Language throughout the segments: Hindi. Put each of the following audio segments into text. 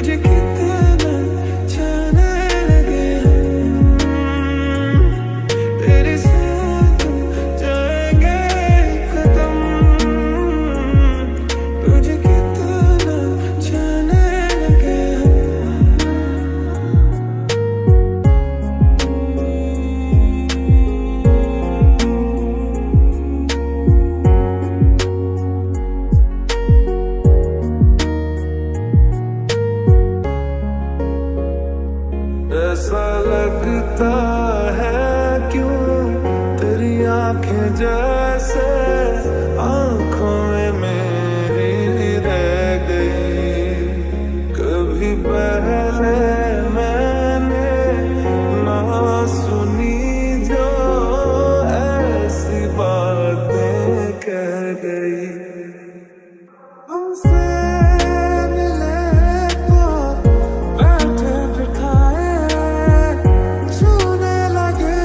तुझे कितना जाने लगे हम, तेरे साथ जाएंगे खत्म। तुझे कितना जाने लगे ऐसा लगता है क्यों तेरी आंखें जैसे आंखों में मेरी रह गई। कभी पहले मैंने ना सुनी जो ऐसी बातें कह गई। हमसे मिले तो बैठे बिठाए छूने लगे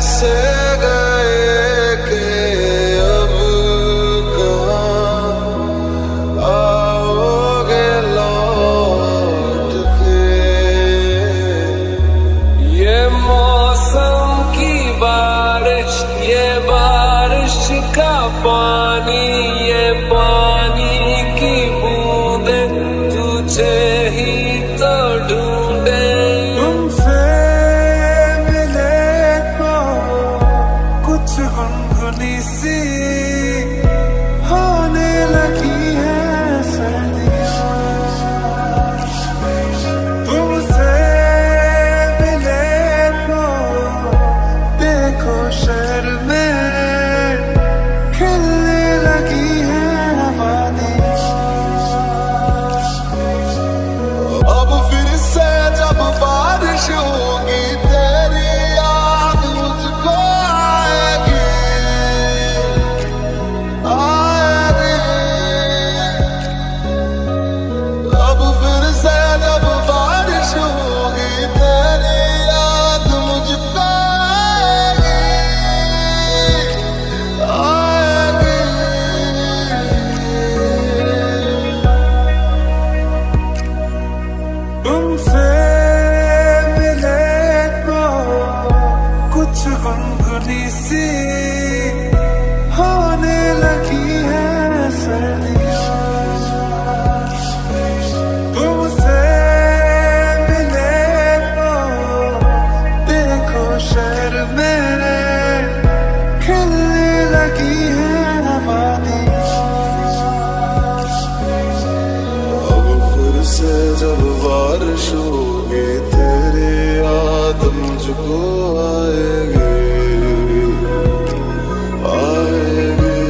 ऐसे गए कि अब कहाँ आओगे लौट के। ये मौसम की बारिश, ये बारिश का पानी, ये पानी की बूंदे तुझे ही तो ढूंढे। तुमसे मिले तो कुछ गुनगुनी सी होने लगी है सर्दियाँ। तुमसे मिले तो देखो शहर में खिलने लगी है वादियाँ। अब फिर से जब बारिश होगी तेरी याद मुझको आएगी, आएगी। अब फिर से जब बारिश होगी तेरी याद मुझको आएगी, तुमसे मिले तो कुछ गुनगुनी सी होने लगी है सर्दियाँ। तुमसे मिले तो देखो शहर में खिलने लगी है वादियाँ। अब फिर से जब बारिश होगी तेरी याद मुझको आएगी, आएगी।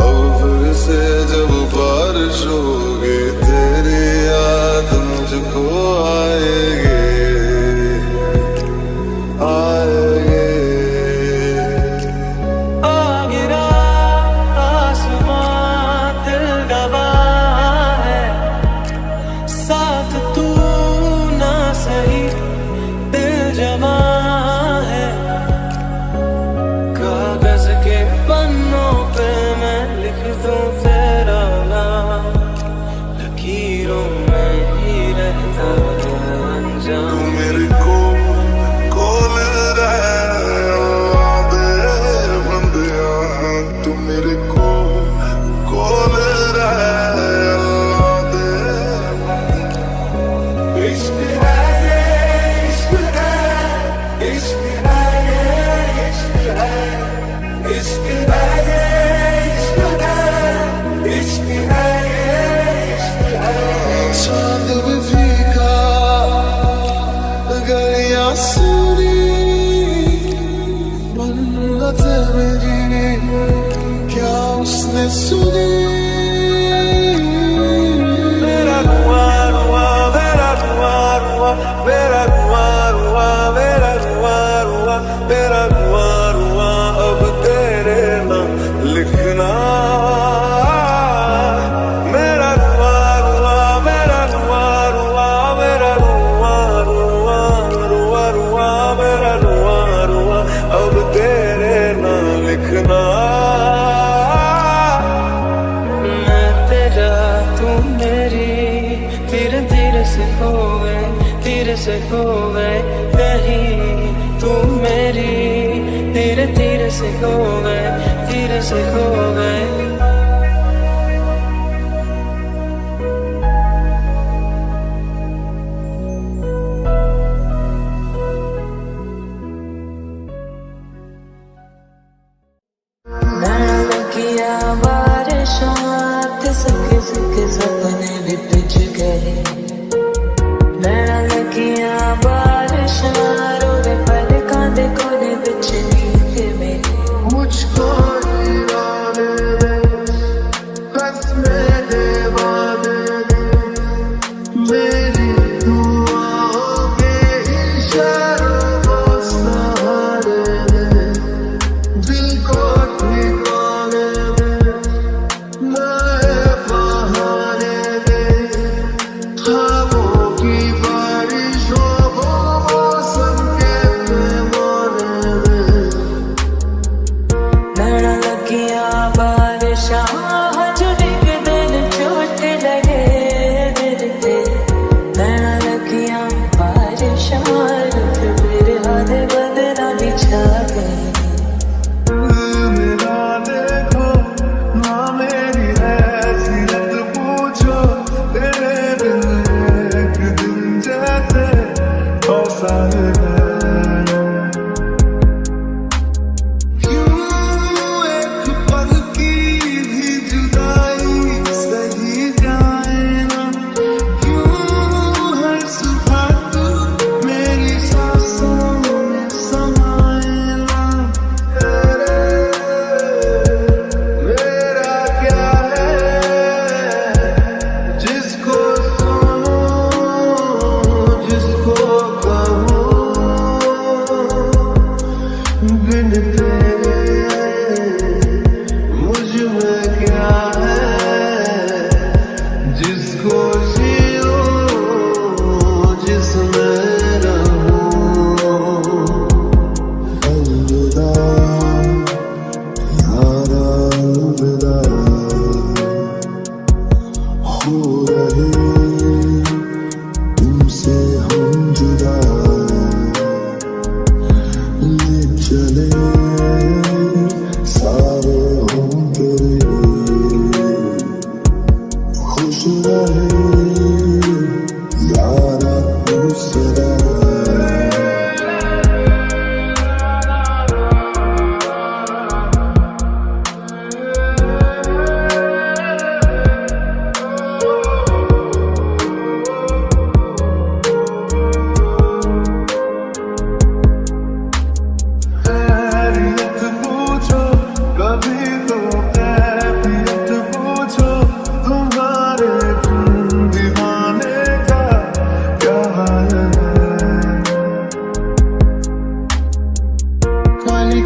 अब फिर से जब बारिश होगी तेरी याद मुझको आएगी, आएगी। आ गिरा आसमां दिल गवाह है, साथ तू ना सही दिल जवां है। कागज के पन्नों पे मैं लिख दूं तेरा नाम, लकीरों में ही रहता है अनजान। तू मेरे को ले रहे बंदिया, तू मेरे को ले रहे इश्क है ये इश्क है, इश्क है ये इश्क है, इश्क है ये इश्क है, इश्क है ये इश्क है। चांद भी फीका गलियां सूरी, मन्नत मेरी क्या उसने सुनी। मेरा रुआ रुआ, मेरा रुआ रुआ, मेरा रुआ रुआ, मेरा रुआ रुआ, मेरा रुआ रुआ। अब तेरे नाम लिखना मेरा रुआ रुआ, मेरा रुआ रुआ, मेरा रुआ रुआ, रुआ रुआ, मेरा रुआ रुआ। अब तेरे नाम लिखना। मैं तेरा तू मेरी, धीरे धीरे से खो गए, धीरे से खो गए कहीं। तू मेरी धीरे धीरे से खो गए, धीरे से खो गए। सपने भी पिछ गए, नैना लगियां बारिशां रोवे पलकां दे कोने विच नींद मेरी। मुझको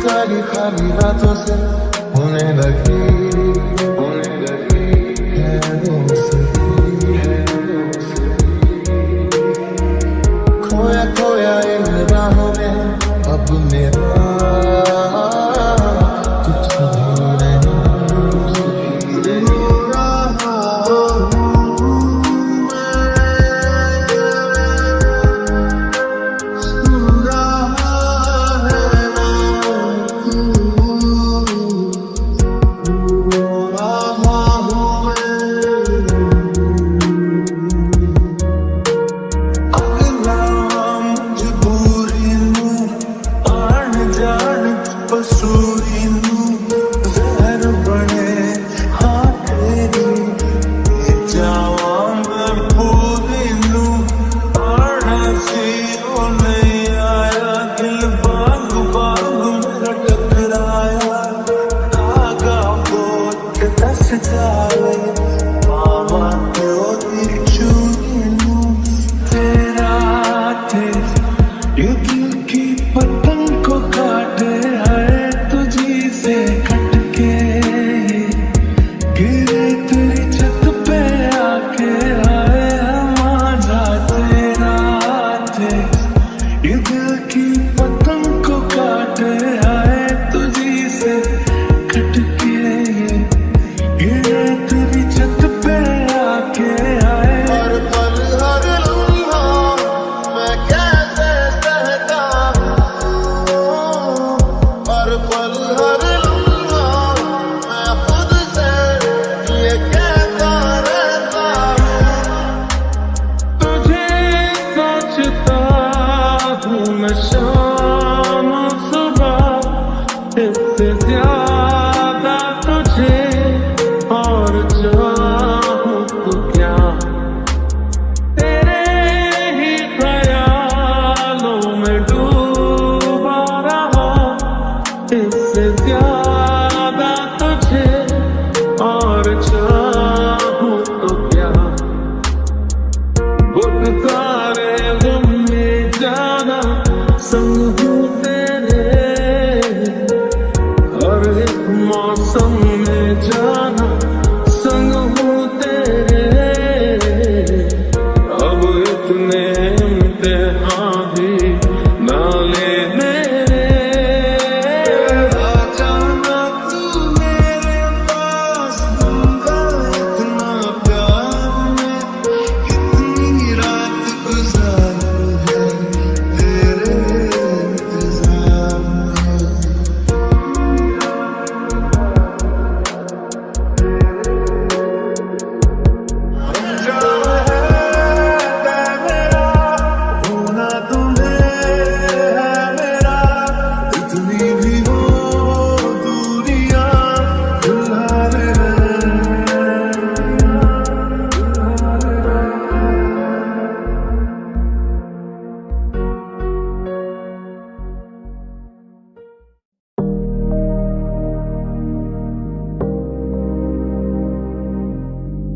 खाली खाली रातों से होने लगी है दोस्ती, खोया खोया इन राहों में अब मेरा कुछ भी नहीं हो रहा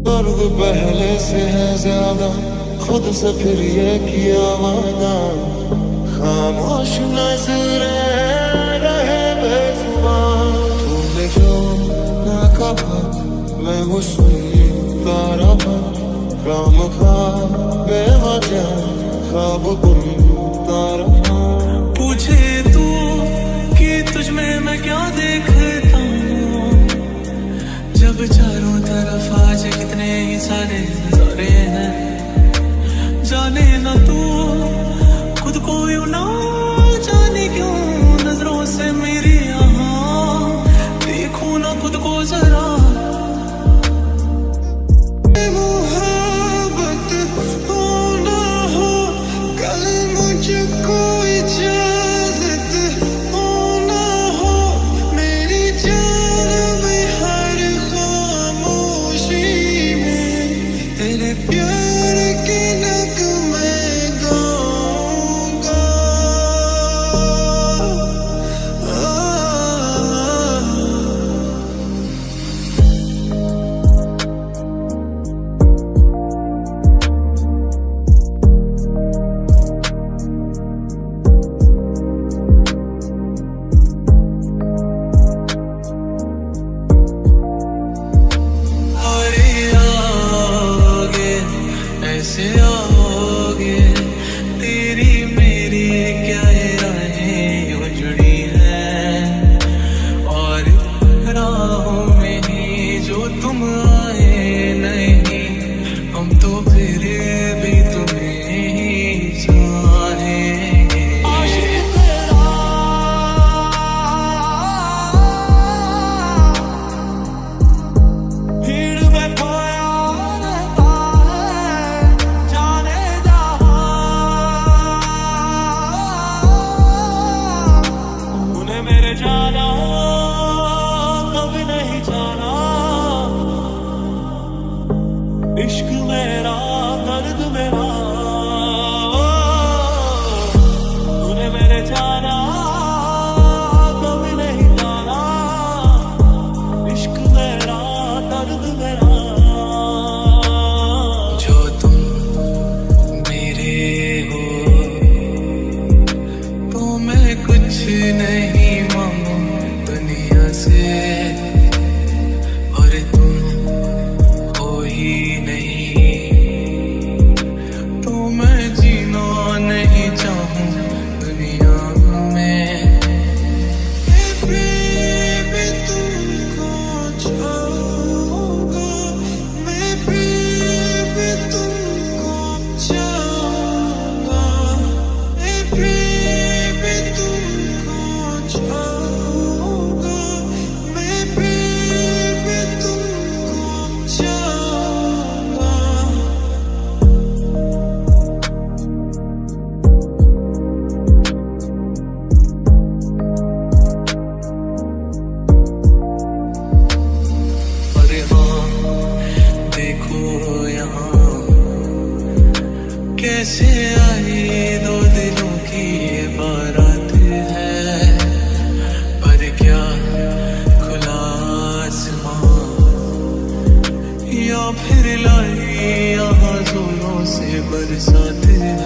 दर्द पहले से है ज्यादा, खुद से फिर ये किया वादा, खामोश नजर रहे बेजुबान। तूने क्यों ना कहा मैं वो सुनता रहा, काम खा बेवजह ख्वाब बुनता रहा। पूछे तू कि तुझ में मैं क्या देखता हूँ, जब चारों तरफ आज कितने ही सारे नजारे हैं। जाने ना तू खुद को यूं ना जाने क्यों, नजरों से मेरी यहाँ देखूं ना खुद को जरा। मोहब्बत हो ना हो कल मुझको इजाजत हो ना हो, मेरी जान में हर खामोशी में तेरे प्यार के नगमे गाऊंगा। नहीं मांगू दुनिया से, और तुम हो ही नहीं, तो मैं जीना नहीं चाहूं दुनिया में। Baby, तुमको चाहूंगा मैं, baby, तुमको चाहूंगा मैं, baby, तुमको चाहूंगा मैं, baby, तुमको चाहूंगा। अरे हाँ देखो यहाँ कैसे आई दो दिलों की ये बारात है, पर क्या खुला आसमां या फिर लाई यहाँ जोरों से बरसात है।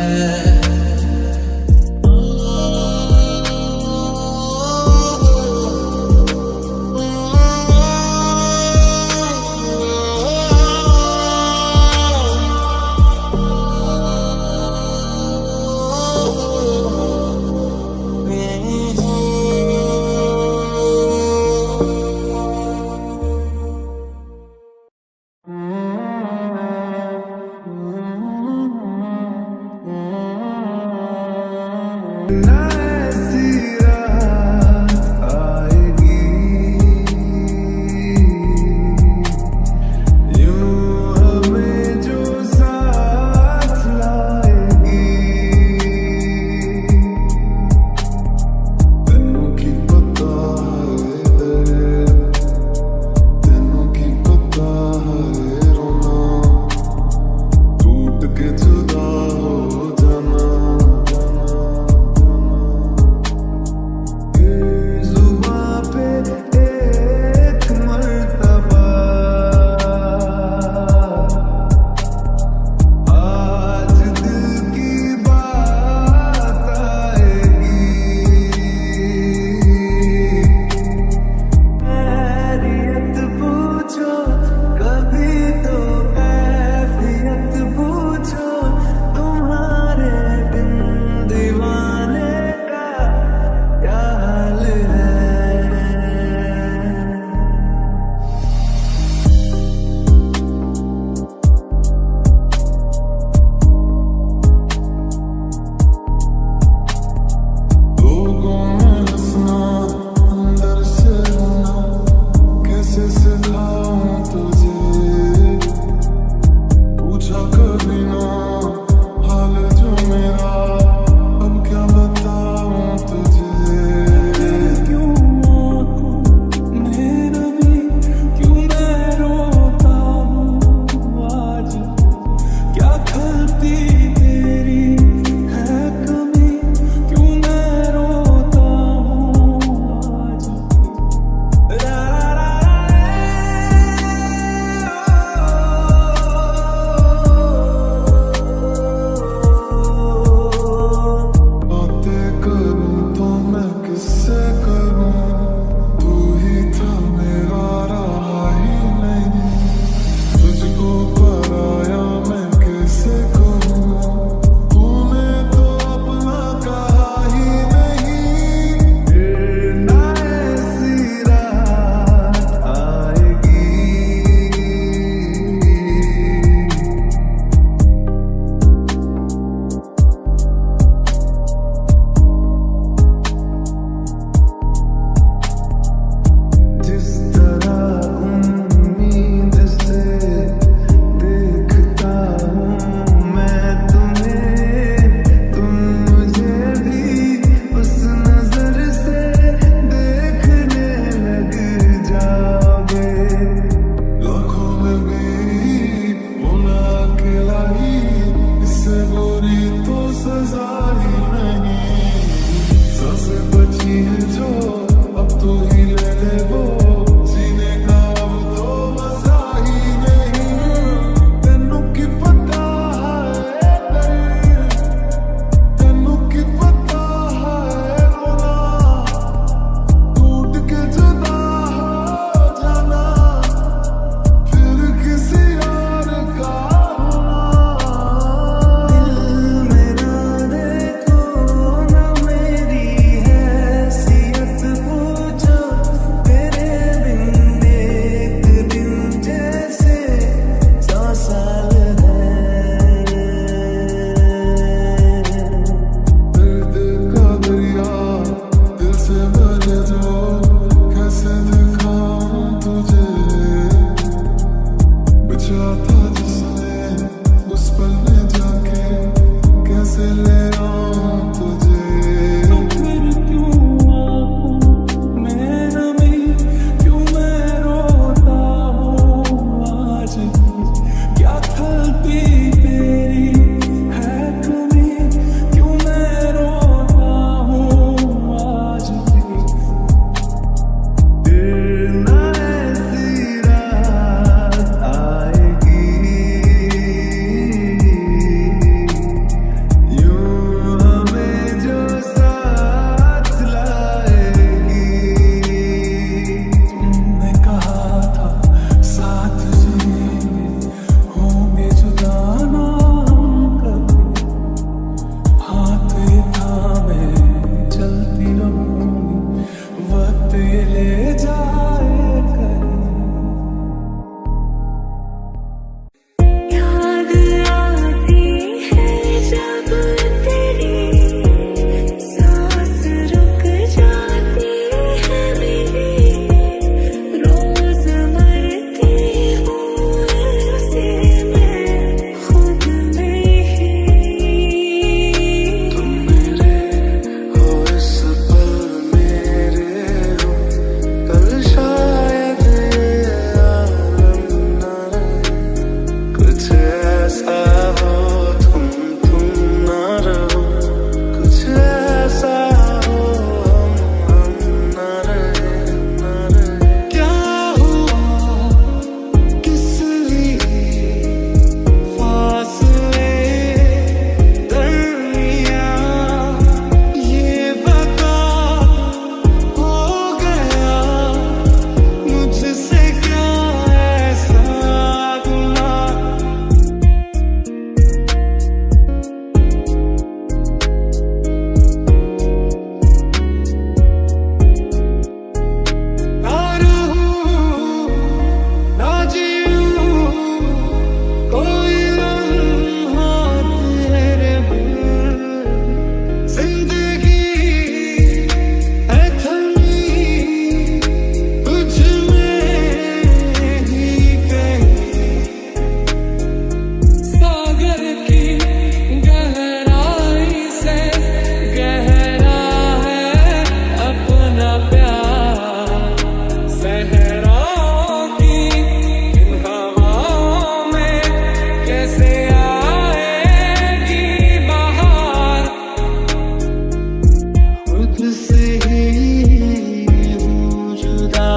तुझसे ही हूँ जुदा,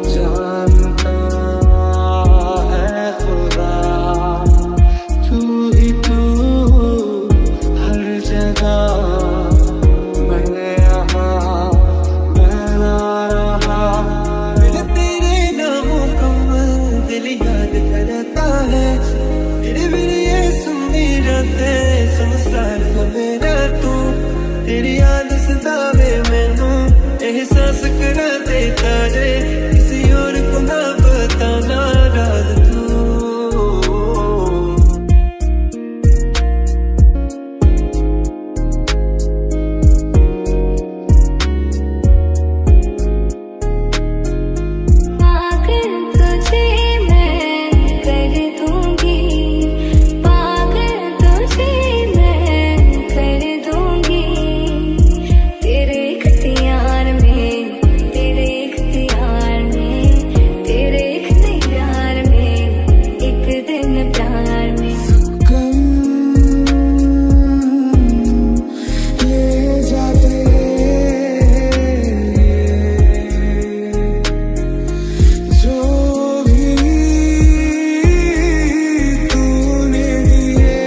जानता है खुदा तू ही तू हर जगह, मैं यहाँ मैं ना रहा। तेरे नामों का दिल याद करता है, तेरे बिना ये सुनने जाते संसार को मेरा तू, तेरी याद सतावे मैनू एहसास करा देता है, किसी और को ना बताना राज तू। पागल तुझे मैं कर दूंगी, पागल तुझे मैं कर दूंगी, तेरे इख्तियार में, तेरे इख्तियार में, तेरे इख्तियार में, एक दिन प्यार में। गम ले जाते जो भी तूने दिए,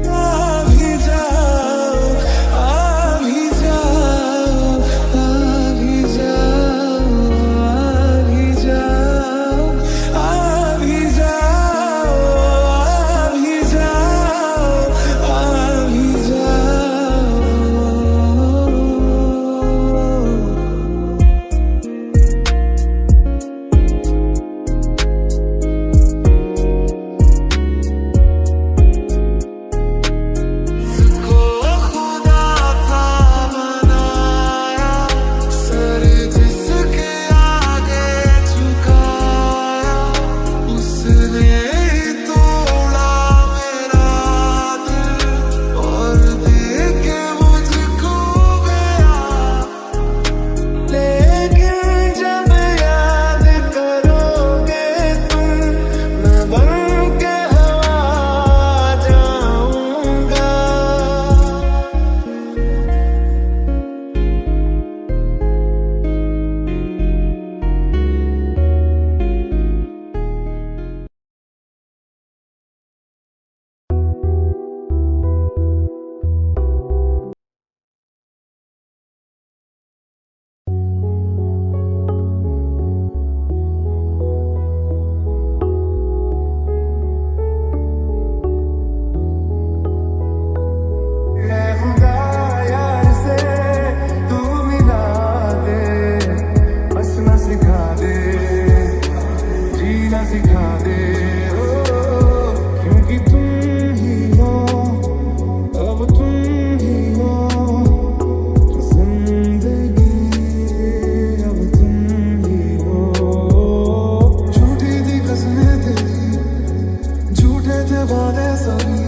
आ भी जाओ, आ भी जाओ, आ भी जाओ, आ भी जाओ, आ भी जाओ, आ भी जाओ, आ भी जाओ। को खुदा का बनाया, सर जिसके आगे झुकाया, उसने ही तोड़ा मेरा दिल और दे के मुझको गया। लेकिन जब याद करोगे तुम, मैं बन के हवा जाऊंगा। मैं खुदा यार से तू मिला दे, हंसना सिखा दे, जीना सिखा दे, क्योंकि तुम ही हो, अब तुम ही हो जिंदगी, अब तुम ही हो। झूठी थी कसमें तेरी, झूठे थे वादे सभी,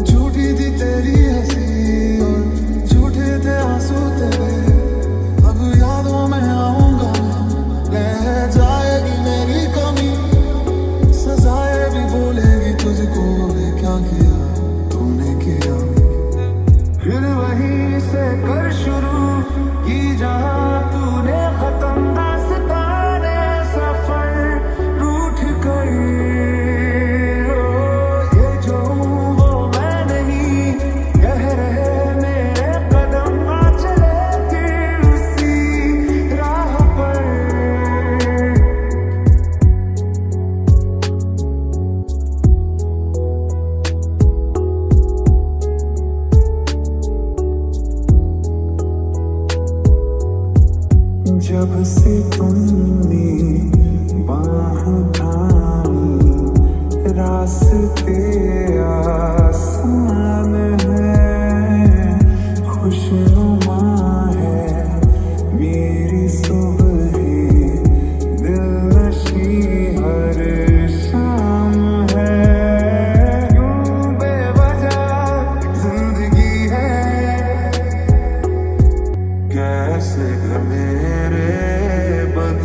झूठी थी तेरी हंसी और झूठे थे आंसू तेरे। अब यादों में आऊंगा मैं, रह जाएगी मेरी कमी, सजाएं भी बोलेगी तुझको, ये क्या किया तूने किया। फिर वहीं से कर शुरू की जहां तूने खत्म, दास्ताने सफर रूठ गई। ये जो हूँ वो मैं नहीं, कह रहे मेरे कदम, ना चलेगी उसी राह पर। जब से तुमने बाह थामी, रास्ते आसान है, खुशनुमा है मेरी सुबह, दिलनशी हर शाम है। यूं बेवजह जिंदगी है, कैसे मेरे बद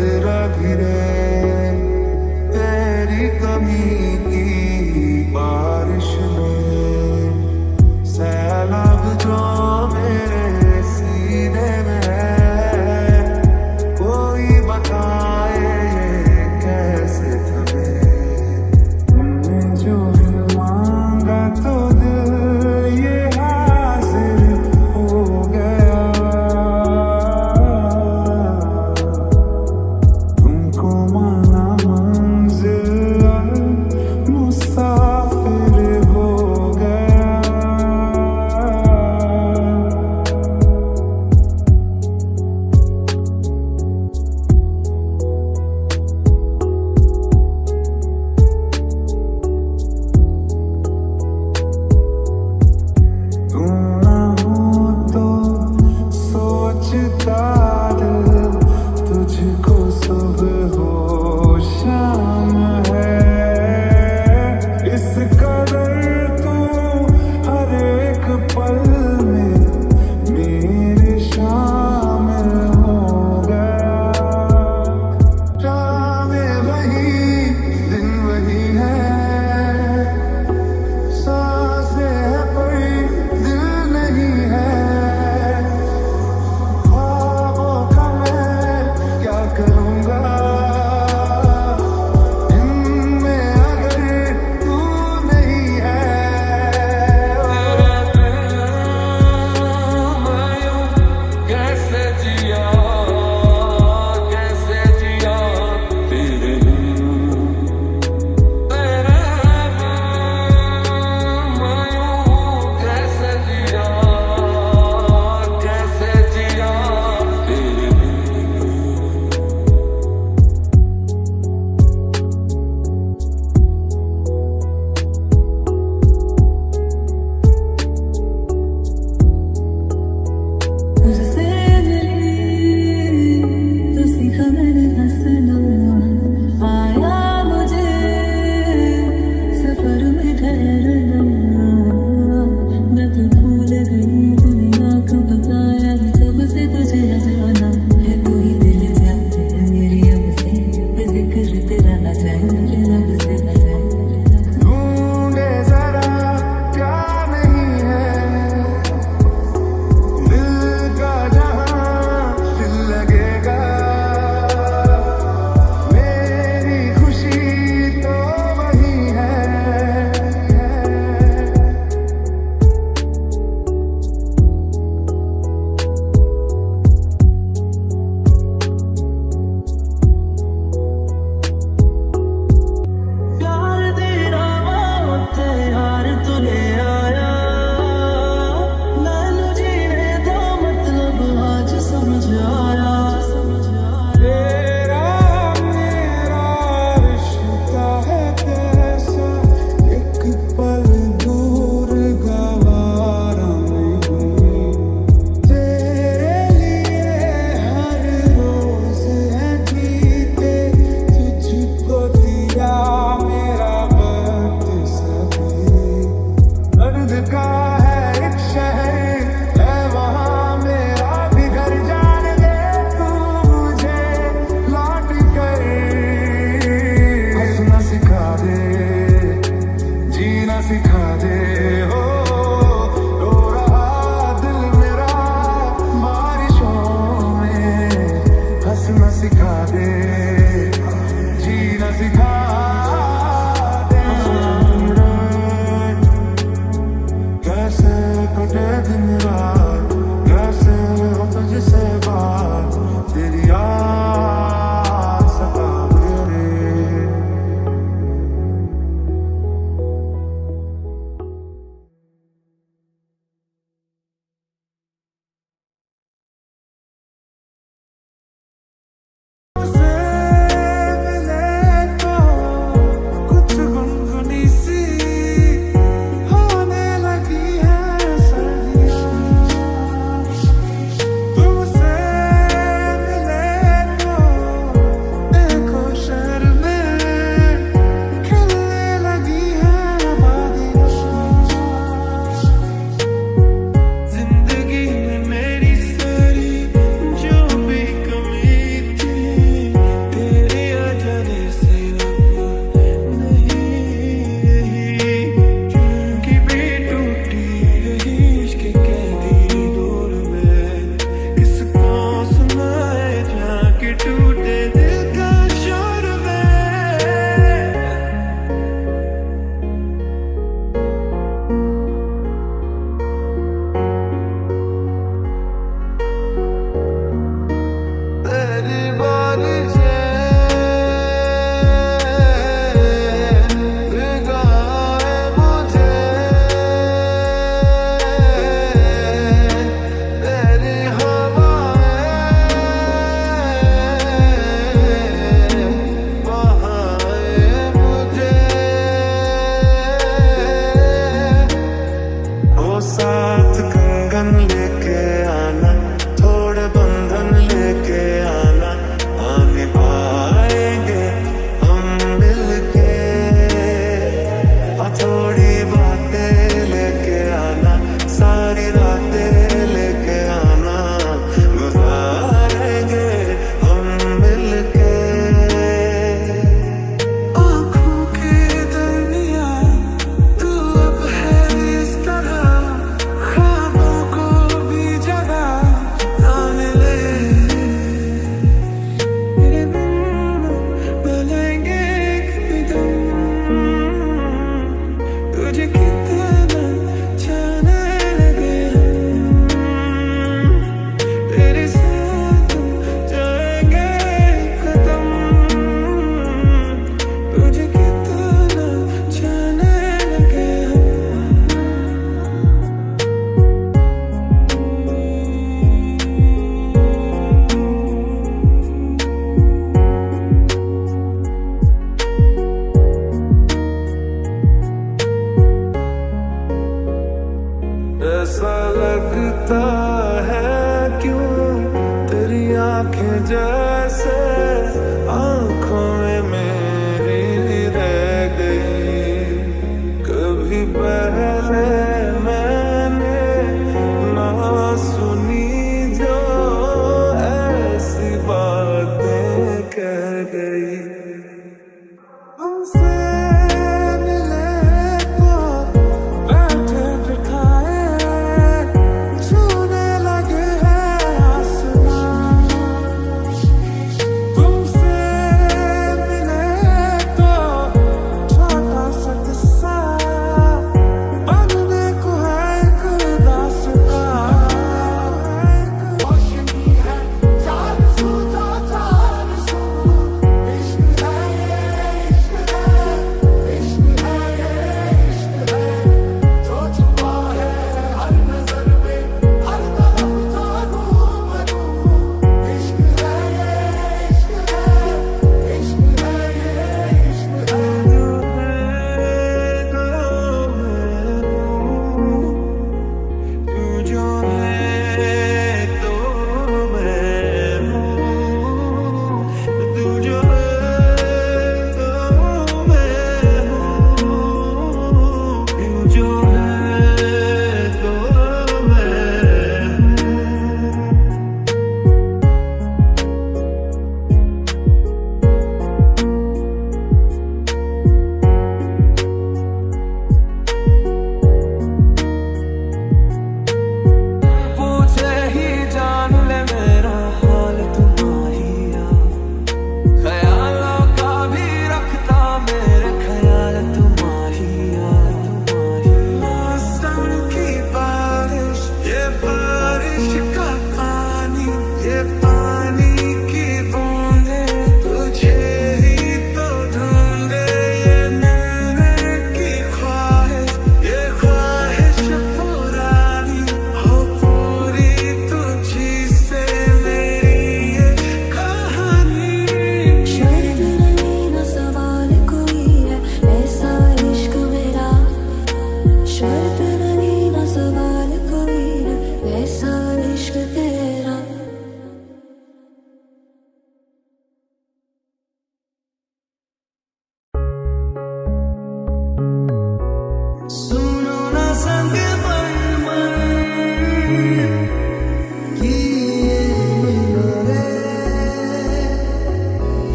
साथ कंगन लेके आना, थोड़े बंधन लेके आना, आने पाएंगे हम मिलके। थोड़ी बातें लेके आना, सारी रातें लेके आना, गुजारेंगे हम मिलके। आँखों के दरमिया तू अब है इस तरह, ख्वाबों को भी जगह ना मिले। मेरे बिन मिलेंगे कभी तुम, तुझे कितना जाने लगे हम, तेरे साथ जाएंगे कदम, तुझे कितना जाने लगे हम। ऐसा लगता है क्यों तेरी आंखें जैसे